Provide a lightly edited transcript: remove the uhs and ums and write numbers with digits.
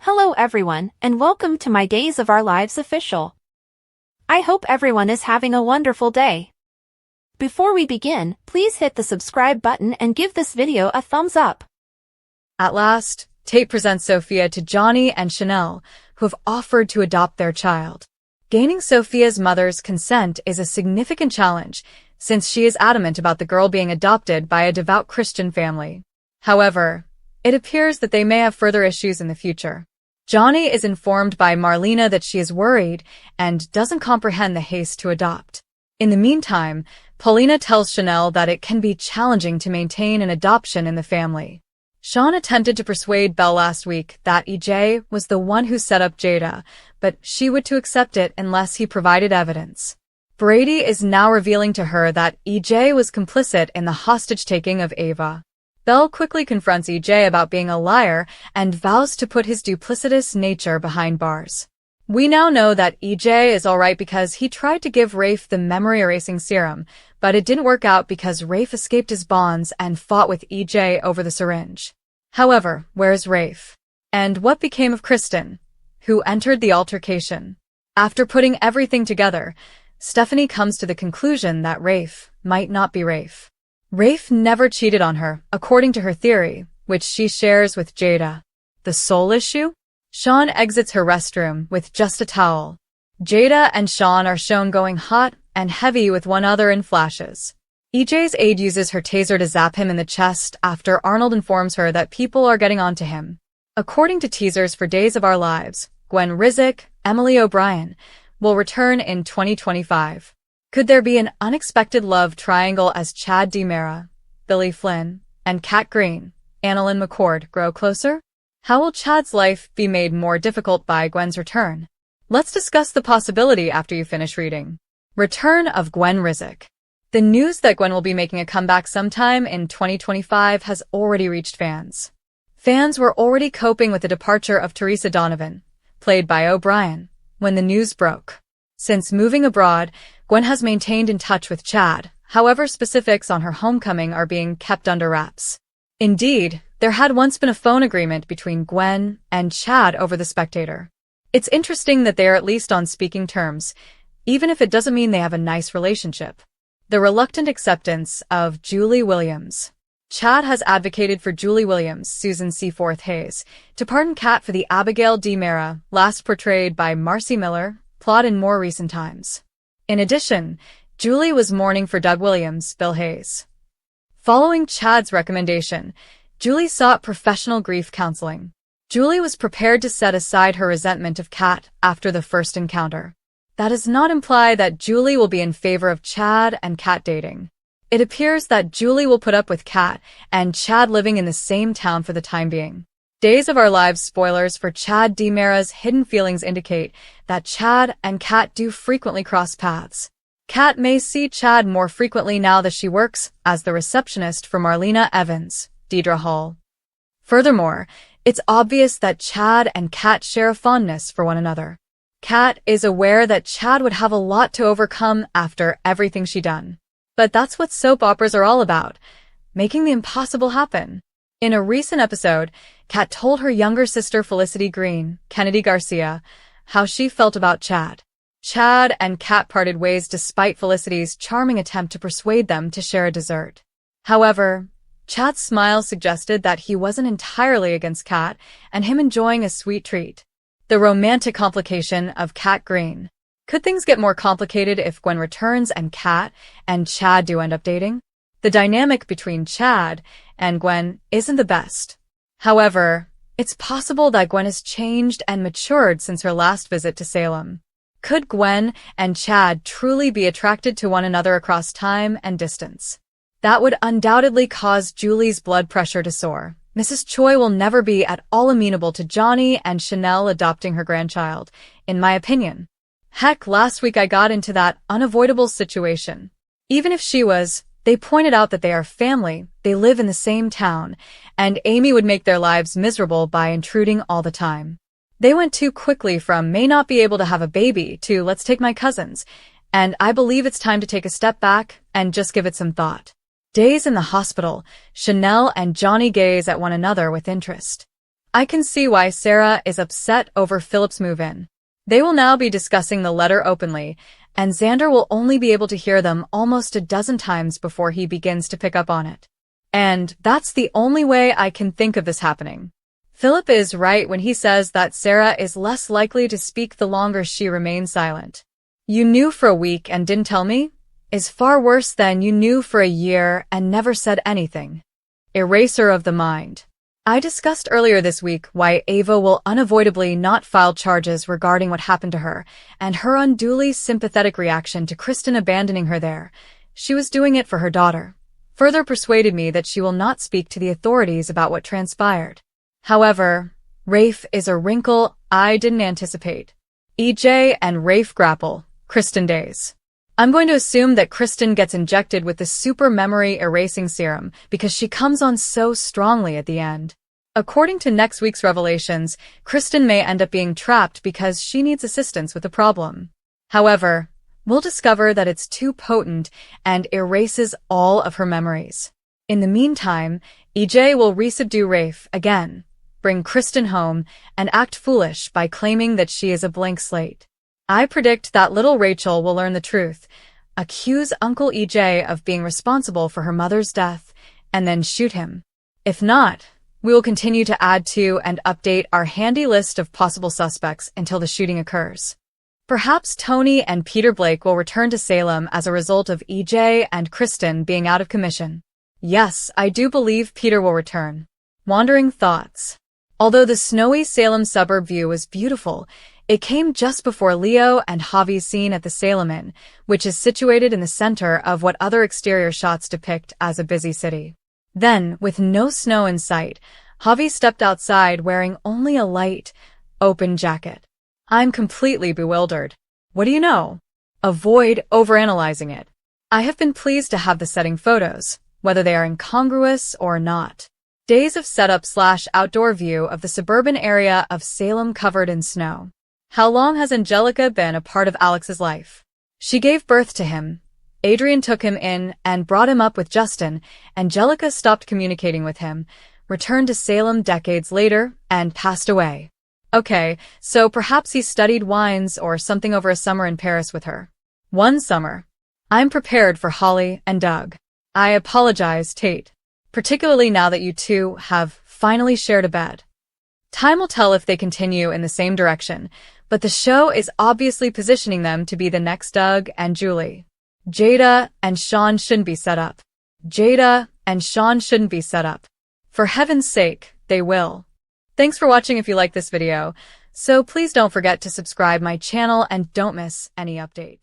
Hello everyone, and welcome to my Days of Our Lives official. I hope everyone is having a wonderful day. Before we begin, please hit the subscribe button and give this video a thumbs up. At last, Tate presents Sophia to Johnny and Chanel, who have offered to adopt their child. Gaining Sophia's mother's consent is a significant challenge, since she is adamant about the girl being adopted by a devout Christian family. However, it appears that they may have further issues in the future. Johnny is informed by Marlena that she is worried and doesn't comprehend the haste to adopt. In the meantime, Paulina tells Chanel that it can be challenging to maintain an adoption in the family. Sean attempted to persuade Belle last week that EJ was the one who set up Jada, but she would to accept it unless he provided evidence. Brady is now revealing to her that EJ was complicit in the hostage-taking of Ava. Belle quickly confronts EJ about being a liar and vows to put his duplicitous nature behind bars. We now know that EJ is alright because he tried to give Rafe the memory-erasing serum, but it didn't work out because Rafe escaped his bonds and fought with EJ over the syringe. However, where's Rafe? And what became of Kristen, who entered the altercation? After putting everything together, Stephanie comes to the conclusion that Rafe might not be Rafe. Rafe never cheated on her, according to her theory, which she shares with Jada. The soul issue? Sean exits her restroom with just a towel. Jada and Sean are shown going hot and heavy with one another in flashes. EJ's aide uses her taser to zap him in the chest after Arnold informs her that people are getting onto him. According to teasers for Days of Our Lives, Gwen Rizek, Emily O'Brien, will return in 2025. Could there be an unexpected love triangle as Chad DiMera, Billy Flynn, and Kat Green, Annalyn McCord grow closer? How will Chad's life be made more difficult by Gwen's return? Let's discuss the possibility after you finish reading. Return of Gwen Rizek. The news that Gwen will be making a comeback sometime in 2025 has already reached fans. Fans were already coping with the departure of Teresa Donovan, played by O'Brien, when the news broke. Since moving abroad, Gwen has maintained in touch with Chad, however specifics on her homecoming are being kept under wraps. Indeed, there had once been a phone agreement between Gwen and Chad over The Spectator. It's interesting that they are at least on speaking terms, even if it doesn't mean they have a nice relationship. The reluctant acceptance of Julie Williams. Chad has advocated for Julie Williams, Susan Seaforth Hayes, to pardon Kat for the Abigail DiMera, last portrayed by Marcy Miller, plot in more recent times. In addition, Julie was mourning for Doug Williams, Bill Hayes. Following Chad's recommendation, Julie sought professional grief counseling. Julie was prepared to set aside her resentment of Kat after the first encounter. That does not imply that Julie will be in favor of Chad and Kat dating. It appears that Julie will put up with Kat and Chad living in the same town for the time being. Days of Our Lives spoilers for Chad DiMera's hidden feelings indicate that Chad and Kat do frequently cross paths. Kat may see Chad more frequently now that she works as the receptionist for Marlena Evans, Deidre Hall. Furthermore, it's obvious that Chad and Kat share a fondness for one another. Kat is aware that Chad would have a lot to overcome after everything she'd done. But that's what soap operas are all about, making the impossible happen. In a recent episode, Kat told her younger sister Felicity Green, Kennedy Garcia, how she felt about Chad. Chad and Kat parted ways despite Felicity's charming attempt to persuade them to share a dessert. However, Chad's smile suggested that he wasn't entirely against Kat and him enjoying a sweet treat. The romantic complication of Kat Green. Could things get more complicated if Gwen returns and Kat and Chad do end up dating? The dynamic between Chad and Gwen isn't the best. However, it's possible that Gwen has changed and matured since her last visit to Salem. Could Gwen and Chad truly be attracted to one another across time and distance? That would undoubtedly cause Julie's blood pressure to soar. Mrs. Choi will never be at all amenable to Johnny and Chanel adopting her grandchild, in my opinion. Heck, last week I got into that unavoidable situation. Even if she was, they pointed out that they are family, they live in the same town, and Amy would make their lives miserable by intruding all the time. They went too quickly from may not be able to have a baby to let's take my cousins, and I believe it's time to take a step back and just give it some thought. Days in the hospital, Chanel and Johnny gaze at one another with interest. I can see why Sarah is upset over Philip's move-in. They will now be discussing the letter openly, and Xander will only be able to hear them almost a dozen times before he begins to pick up on it. And that's the only way I can think of this happening. Philip is right when he says that Sarah is less likely to speak the longer she remains silent. You knew for a week and didn't tell me is far worse than you knew for a year and never said anything. Eraser of the mind. I discussed earlier this week why Ava will unavoidably not file charges regarding what happened to her, and her unduly sympathetic reaction to Kristen abandoning her there. She was doing it for her daughter. Further persuaded me that she will not speak to the authorities about what transpired. However, Rafe is a wrinkle I didn't anticipate. EJ and Rafe grapple. Kristen days. I'm going to assume that Kristen gets injected with the super memory erasing serum because she comes on so strongly at the end. According to next week's revelations, Kristen may end up being trapped because she needs assistance with the problem. However, we'll discover that it's too potent and erases all of her memories. In the meantime, EJ will resubdue Rafe again, bring Kristen home, and act foolish by claiming that she is a blank slate. I predict that little Rachel will learn the truth, accuse Uncle EJ of being responsible for her mother's death, and then shoot him. If not, we will continue to add to and update our handy list of possible suspects until the shooting occurs. Perhaps Tony and Peter Blake will return to Salem as a result of EJ and Kristen being out of commission. Yes, I do believe Peter will return. Wandering thoughts. Although the snowy Salem suburb view was beautiful, it came just before Leo and Javi's scene at the Salem Inn, which is situated in the center of what other exterior shots depict as a busy city. Then, with no snow in sight, Javi stepped outside wearing only a light, open jacket. I'm completely bewildered. What do you know? Avoid overanalyzing it. I have been pleased to have the setting photos, whether they are incongruous or not. Days of setup/outdoor view of the suburban area of Salem covered in snow. How long has Angelica been a part of Alex's life? She gave birth to him. Adrian took him in and brought him up with Justin. Angelica stopped communicating with him, returned to Salem decades later, and passed away. Okay, so perhaps he studied wines or something over a summer in Paris with her. One summer. I'm prepared for Holly and Doug. I apologize, Tate. Particularly now that you two have finally shared a bed. Time will tell if they continue in the same direction, but the show is obviously positioning them to be the next Doug and Julie. Jada and Sean shouldn't be set up. Jada and Sean shouldn't be set up. For heaven's sake, they will. Thanks for watching if you like this video, so please don't forget to subscribe my channel and don't miss any update.